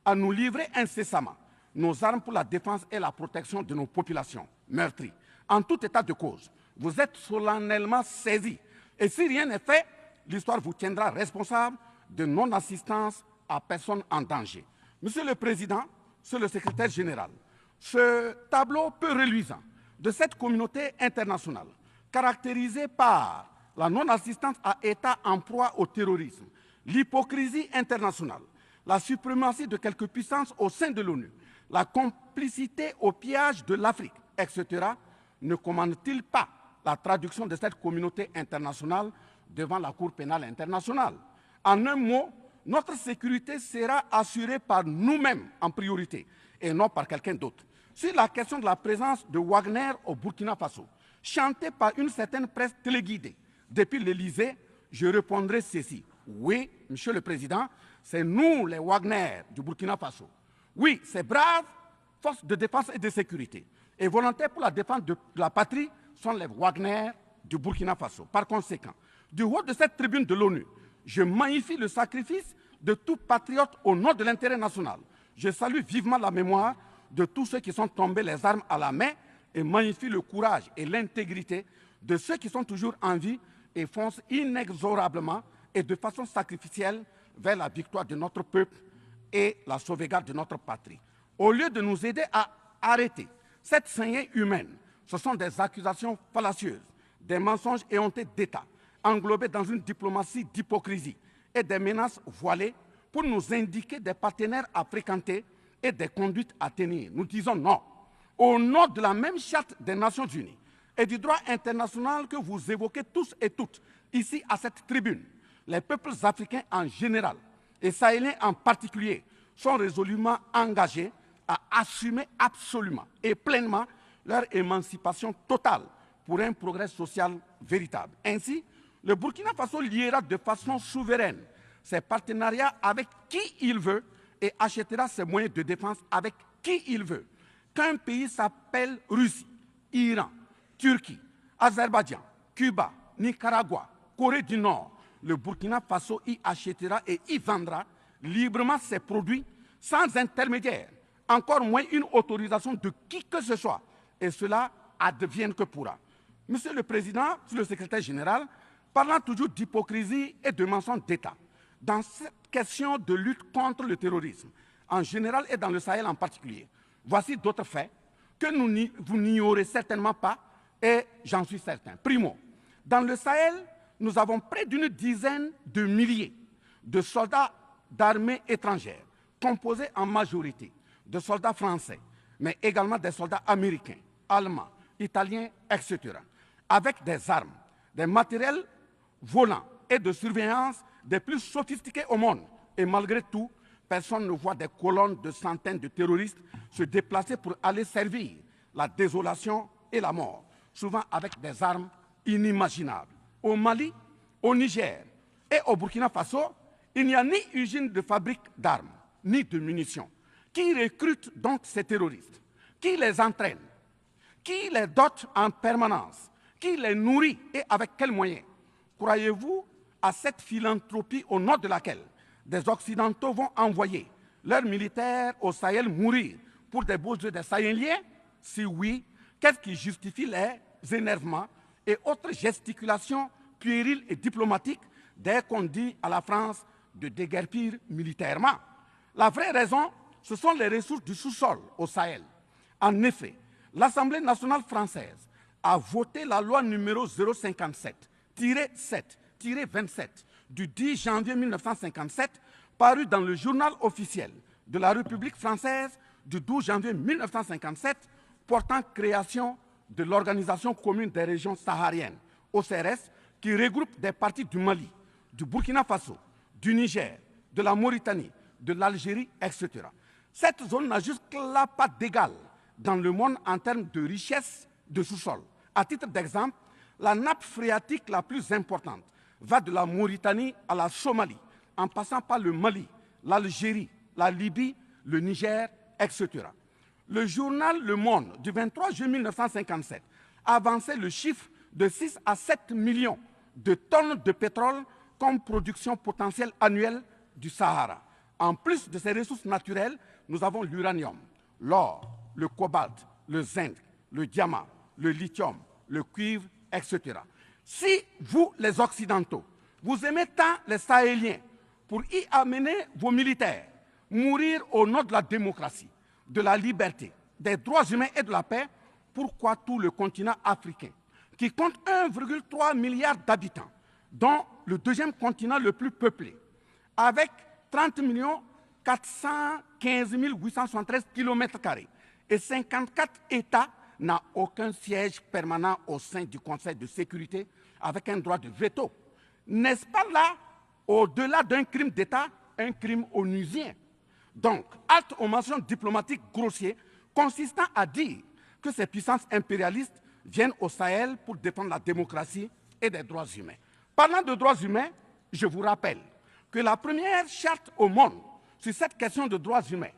à nous livrer incessamment nos armes pour la défense et la protection de nos populations meurtries. En tout état de cause, vous êtes solennellement saisis. Et si rien n'est fait, l'histoire vous tiendra responsable de non-assistance à personne en danger. Monsieur le Président, Monsieur le Secrétaire général, ce tableau peu reluisant de cette communauté internationale, caractérisée par la non-assistance à États en proie au terrorisme, l'hypocrisie internationale, la suprématie de quelques puissances au sein de l'ONU, la complicité au pillage de l'Afrique, etc., ne commande-t-il pas la traduction de cette communauté internationale devant la Cour pénale internationale? En un mot, notre sécurité sera assurée par nous-mêmes en priorité et non par quelqu'un d'autre. Sur la question de la présence de Wagner au Burkina Faso, chantée par une certaine presse téléguidée depuis l'Élysée, je répondrai ceci. Oui, Monsieur le Président, c'est nous les Wagner du Burkina Faso. Oui, ces braves forces de défense et de sécurité et volontaires pour la défense de la patrie sont les Wagner du Burkina Faso. Par conséquent, du haut de cette tribune de l'ONU, je magnifie le sacrifice de tout patriote au nom de l'intérêt national. Je salue vivement la mémoire de tous ceux qui sont tombés les armes à la main et magnifie le courage et l'intégrité de ceux qui sont toujours en vie et foncent inexorablement et de façon sacrificielle vers la victoire de notre peuple et la sauvegarde de notre patrie. Au lieu de nous aider à arrêter cette saignée humaine, ce sont des accusations fallacieuses, des mensonges éhontés d'État, englobés dans une diplomatie d'hypocrisie et des menaces voilées pour nous indiquer des partenaires à fréquenter et des conduites à tenir. Nous disons non. Au nom de la même charte des Nations Unies et du droit international que vous évoquez tous et toutes ici à cette tribune, les peuples africains en général et sahéliens en particulier sont résolument engagés à assumer absolument et pleinement leur émancipation totale pour un progrès social véritable. Ainsi, le Burkina Faso liera de façon souveraine ses partenariats avec qui il veut et achètera ses moyens de défense avec qui il veut. Qu'un pays s'appelle Russie, Iran, Turquie, Azerbaïdjan, Cuba, Nicaragua, Corée du Nord, le Burkina Faso y achètera et y vendra librement ses produits sans intermédiaire, encore moins une autorisation de qui que ce soit. Et cela advienne que pourra. Monsieur le Président, Monsieur le Secrétaire général, parlant toujours d'hypocrisie et de mensonges d'État, dans cette question de lutte contre le terrorisme, en général et dans le Sahel en particulier, voici d'autres faits que vous n'ignorez certainement pas et j'en suis certain. Primo, dans le Sahel, nous avons près d'une dizaine de milliers de soldats d'armées étrangères, composés en majorité de soldats français, mais également des soldats américains, allemands, italiens, etc., avec des armes, des matériels volants et de surveillance des plus sophistiqués au monde. Et malgré tout, personne ne voit des colonnes de centaines de terroristes se déplacer pour aller servir la désolation et la mort, souvent avec des armes inimaginables. Au Mali, au Niger et au Burkina Faso, il n'y a ni usine de fabrique d'armes, ni de munitions. Qui recrute donc ces terroristes? Qui les entraîne? Qui les dote en permanence? Qui les nourrit et avec quels moyens? Croyez-vous à cette philanthropie au nom de laquelle des Occidentaux vont envoyer leurs militaires au Sahel mourir pour des beaux yeux des Sahéliens? Si oui, qu'est-ce qui justifie les énervements et autres gesticulations puériles et diplomatiques dès qu'on dit à la France de déguerpir militairement? La vraie raison, ce sont les ressources du sous-sol au Sahel. En effet, l'Assemblée nationale française a voté la loi numéro 057-7-27 du 10 janvier 1957, parue dans le journal officiel de la République française du 12 janvier 1957, portant création de l'Organisation commune des régions sahariennes, OCRS, qui regroupe des parties du Mali, du Burkina Faso, du Niger, de la Mauritanie, de l'Algérie, etc. Cette zone n'a jusque-là pas d'égal dans le monde en termes de richesse de sous-sol. À titre d'exemple, la nappe phréatique la plus importante va de la Mauritanie à la Somalie, en passant par le Mali, l'Algérie, la Libye, le Niger, etc. Le journal Le Monde du 23 juin 1957 avançait le chiffre de 6 à 7 millions de tonnes de pétrole comme production potentielle annuelle du Sahara. En plus de ces ressources naturelles, nous avons l'uranium, l'or, le cobalt, le zinc, le diamant, le lithium, le cuivre, etc. Si vous, les Occidentaux, vous aimez tant les Sahéliens pour y amener vos militaires, mourir au nom de la démocratie, de la liberté, des droits humains et de la paix, pourquoi tout le continent africain, qui compte 1,3 milliard d'habitants, dont le deuxième continent le plus peuplé, avec 30 415 873 km² et 54 États, n'a aucun siège permanent au sein du Conseil de sécurité avec un droit de veto. N'est-ce pas là, au-delà d'un crime d'État, un crime onusien? Donc, halte aux mentions diplomatiques grossiers consistant à dire que ces puissances impérialistes viennent au Sahel pour défendre la démocratie et des droits humains. Parlant de droits humains, je vous rappelle que la première charte au monde sur cette question de droits humains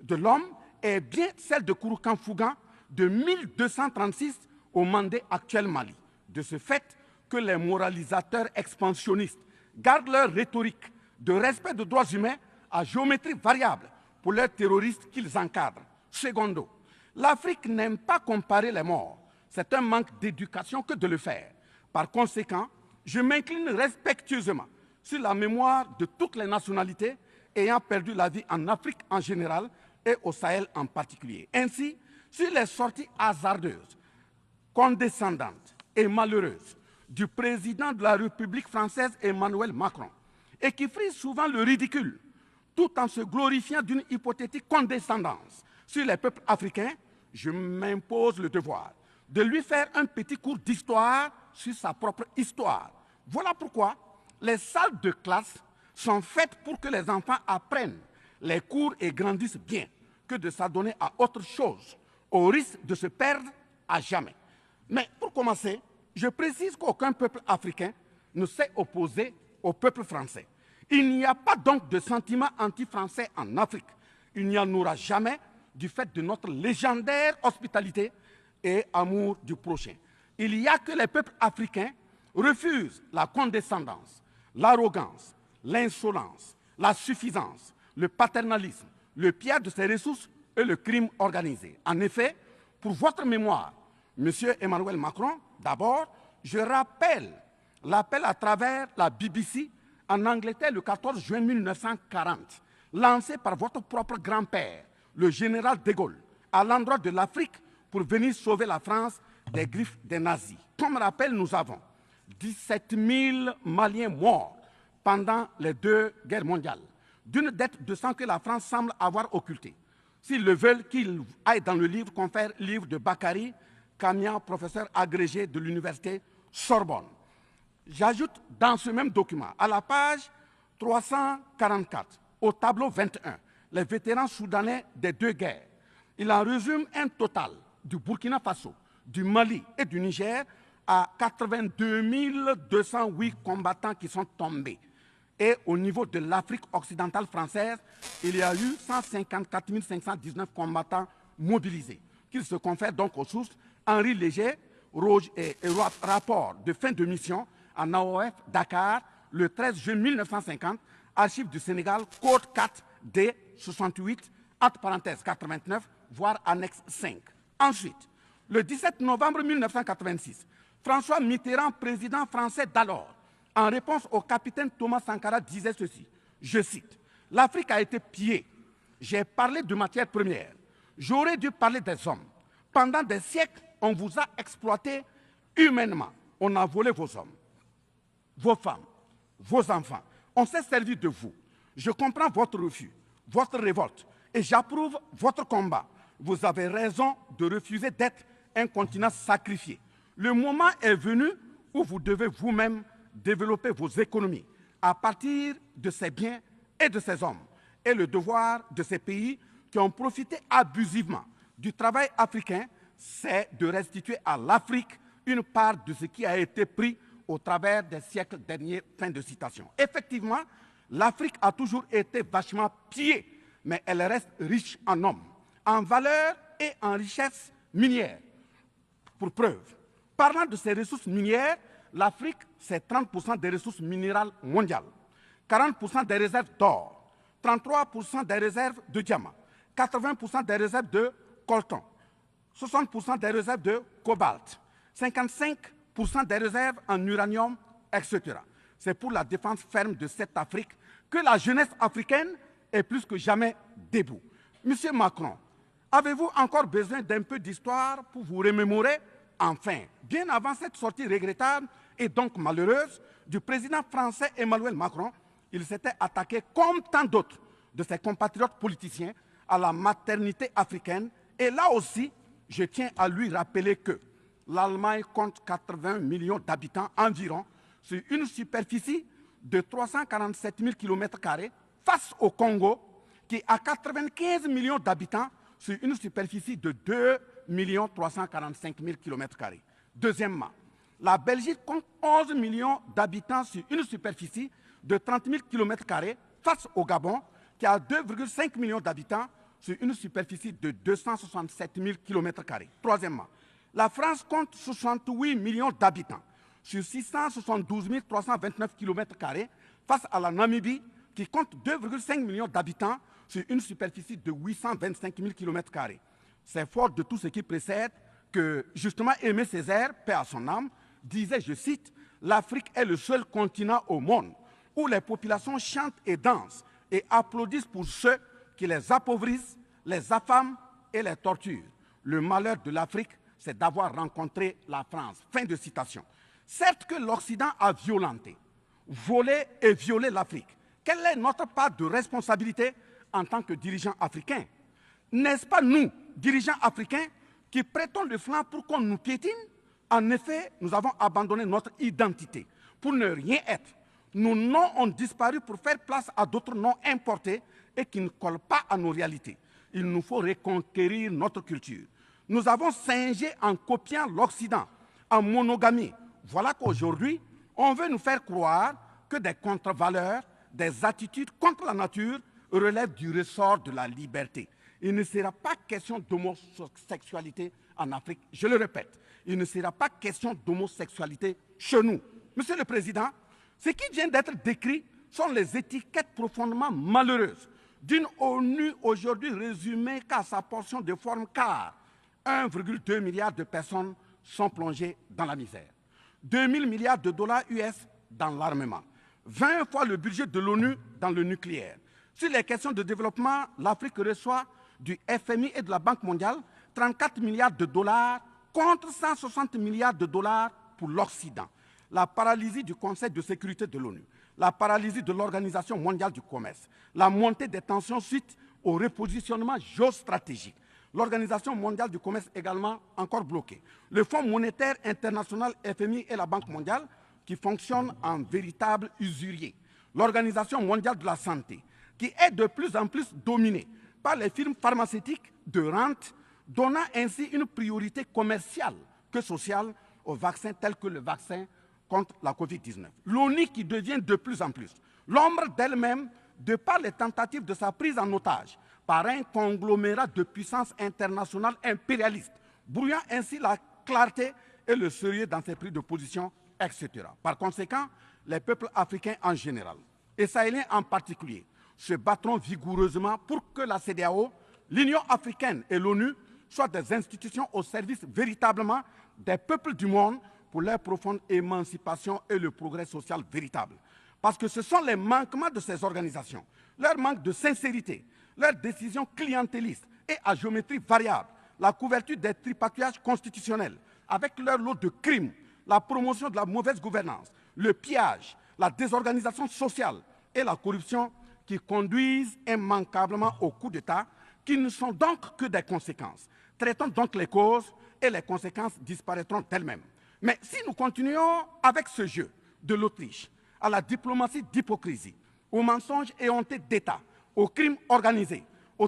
de l'homme est bien celle de Kouroukan-Fougan de 1236 au Mandé actuel Mali. De ce fait que les moralisateurs expansionnistes gardent leur rhétorique de respect des droits humains à géométrie variable pour leurs terroristes qu'ils encadrent. Secondo, l'Afrique n'aime pas comparer les morts. C'est un manque d'éducation que de le faire. Par conséquent, je m'incline respectueusement sur la mémoire de toutes les nationalités ayant perdu la vie en Afrique en général et au Sahel en particulier. Ainsi, sur les sorties hasardeuses, condescendantes et malheureuses du président de la République française Emmanuel Macron, et qui frise souvent le ridicule, tout en se glorifiant d'une hypothétique condescendance sur les peuples africains, je m'impose le devoir de lui faire un petit cours d'histoire sur sa propre histoire. Voilà pourquoi les salles de classe sont faites pour que les enfants apprennent les cours et grandissent bien, que de s'adonner à autre chose, au risque de se perdre à jamais. Mais pour commencer, je précise qu'aucun peuple africain ne s'est opposé au peuple français. Il n'y a pas donc de sentiment anti-français en Afrique. Il n'y en aura jamais du fait de notre légendaire hospitalité et amour du prochain. Il n'y a que les peuples africains refusent la condescendance, l'arrogance, l'insolence, la suffisance, le paternalisme, le pillage de ses ressources et le crime organisé. En effet, pour votre mémoire, M. Emmanuel Macron, d'abord, je rappelle l'appel à travers la BBC en Angleterre le 14 juin 1940, lancé par votre propre grand-père, le général de Gaulle, à l'endroit de l'Afrique pour venir sauver la France des griffes des nazis. Comme rappel, nous avons 17 000 Maliens morts pendant les 2 guerres mondiales, d'une dette de sang que la France semble avoir occultée. S'ils le veulent, qu'ils aillent dans le livre, confère livre de Bakary Kamia, professeur agrégé de l'université Sorbonne. J'ajoute dans ce même document, à la page 344, au tableau 21, les vétérans soudanais des 2 guerres. Il en résume un total du Burkina Faso, du Mali et du Niger à 82 208 combattants qui sont tombés. Et au niveau de l'Afrique occidentale française, il y a eu 154 519 combattants mobilisés, qu'ils se confèrent donc aux sources Henri Léger, rapport de fin de mission en AOF Dakar, le 13 juin 1950, archives du Sénégal, code 4 D 68, entre parenthèses 89, voire annexe 5. Ensuite, le 17 novembre 1986, François Mitterrand, président français d'alors, en réponse au capitaine Thomas Sankara, disait ceci, je cite, « L'Afrique a été pillée. J'ai parlé de matières premières. J'aurais dû parler des hommes. Pendant des siècles, on vous a exploité humainement. On a volé vos hommes, vos femmes, vos enfants. On s'est servi de vous. Je comprends votre refus, votre révolte, et j'approuve votre combat. Vous avez raison de refuser d'être un continent sacrifié. Le moment est venu où vous devez vous-même développer vos économies à partir de ces biens et de ces hommes. Et le devoir de ces pays qui ont profité abusivement du travail africain, c'est de restituer à l'Afrique une part de ce qui a été pris au travers des siècles derniers. » Fin de citation. Effectivement, l'Afrique a toujours été vachement pillée, mais elle reste riche en hommes, en valeur et en richesse minière. Pour preuve, parlant de ces ressources minières, l'Afrique, c'est 30% des ressources minérales mondiales, 40% des réserves d'or, 33% des réserves de diamants, 80% des réserves de coltan, 60% des réserves de cobalt, 55% des réserves en uranium, etc. C'est pour la défense ferme de cette Afrique que la jeunesse africaine est plus que jamais debout. Monsieur Macron, avez-vous encore besoin d'un peu d'histoire pour vous remémorer? Enfin, bien avant cette sortie regrettable et donc malheureuse du président français Emmanuel Macron, il s'était attaqué, comme tant d'autres de ses compatriotes politiciens, à la maternité africaine. Et là aussi, je tiens à lui rappeler que l'Allemagne compte 80 millions d'habitants environ sur une superficie de 347 000 km² face au Congo, qui a 95 millions d'habitants sur une superficie de 2 345 000 km². Deuxièmement, la Belgique compte 11 millions d'habitants sur une superficie de 30 000 km² face au Gabon, qui a 2,5 millions d'habitants sur une superficie de 267 000 km². Troisièmement, la France compte 68 millions d'habitants sur 672 329 km² face à la Namibie, qui compte 2,5 millions d'habitants sur une superficie de 825 000 km². C'est fort de tout ce qui précède que, justement, Aimé Césaire, paix à son âme, disait, je cite, « L'Afrique est le seul continent au monde où les populations chantent et dansent et applaudissent pour ceux qui les appauvrissent, les affament et les torturent. Le malheur de l'Afrique, c'est d'avoir rencontré la France. » Fin de citation. Certes que l'Occident a violenté, volé et violé l'Afrique. Quelle est notre part de responsabilité en tant que dirigeants africains? N'est-ce pas nous, dirigeants africains, qui prêtons le flanc pour qu'on nous piétine? En effet, nous avons abandonné notre identité pour ne rien être. Nos noms ont disparu pour faire place à d'autres noms importés et qui ne collent pas à nos réalités. Il nous faut reconquérir notre culture. Nous avons singé en copiant l'Occident, en monogamie. Voilà qu'aujourd'hui, on veut nous faire croire que des contre-valeurs, des attitudes contre la nature relèvent du ressort de la liberté. Il ne sera pas question d'homosexualité en Afrique, je le répète. Il ne sera pas question d'homosexualité chez nous. Monsieur le Président, ce qui vient d'être décrit sont les étiquettes profondément malheureuses d'une ONU aujourd'hui résumée qu'à sa portion de forme, car 1,2 milliard de personnes sont plongées dans la misère. 2 000 milliards de dollars US dans l'armement. 20 fois le budget de l'ONU dans le nucléaire. Sur les questions de développement, l'Afrique reçoit du FMI et de la Banque mondiale 34 milliards de dollars contre 160 milliards de dollars pour l'Occident. La paralysie du Conseil de sécurité de l'ONU, la paralysie de l'Organisation mondiale du commerce, la montée des tensions suite au repositionnement géostratégique. L'Organisation mondiale du commerce également encore bloquée. Le Fonds monétaire international, FMI et la Banque mondiale qui fonctionnent en véritable usurier. L'Organisation mondiale de la santé qui est de plus en plus dominée par les firmes pharmaceutiques de rente, donnant ainsi une priorité commerciale que sociale aux vaccins tels que le vaccin contre la Covid-19. L'ONU qui devient de plus en plus l'ombre d'elle-même de par les tentatives de sa prise en otage par un conglomérat de puissances internationales impérialistes, brouillant ainsi la clarté et le sérieux dans ses prises de position, etc. Par conséquent, les peuples africains en général, et sahéliens en particulier, se battront vigoureusement pour que la CEDEAO, l'Union africaine et l'ONU soient des institutions au service véritablement des peuples du monde pour leur profonde émancipation et le progrès social véritable. Parce que ce sont les manquements de ces organisations, leur manque de sincérité, leurs décisions clientélistes et à géométrie variable, la couverture des tripatouillages constitutionnels, avec leur lot de crimes, la promotion de la mauvaise gouvernance, le pillage, la désorganisation sociale et la corruption qui conduisent immanquablement au coup d'État, qui ne sont donc que des conséquences. Traitons donc les causes et les conséquences disparaîtront d'elles-mêmes. Mais si nous continuons avec ce jeu de l'Autriche, à la diplomatie d'hypocrisie, aux mensonges éhontés d'État, aux crimes organisés, aux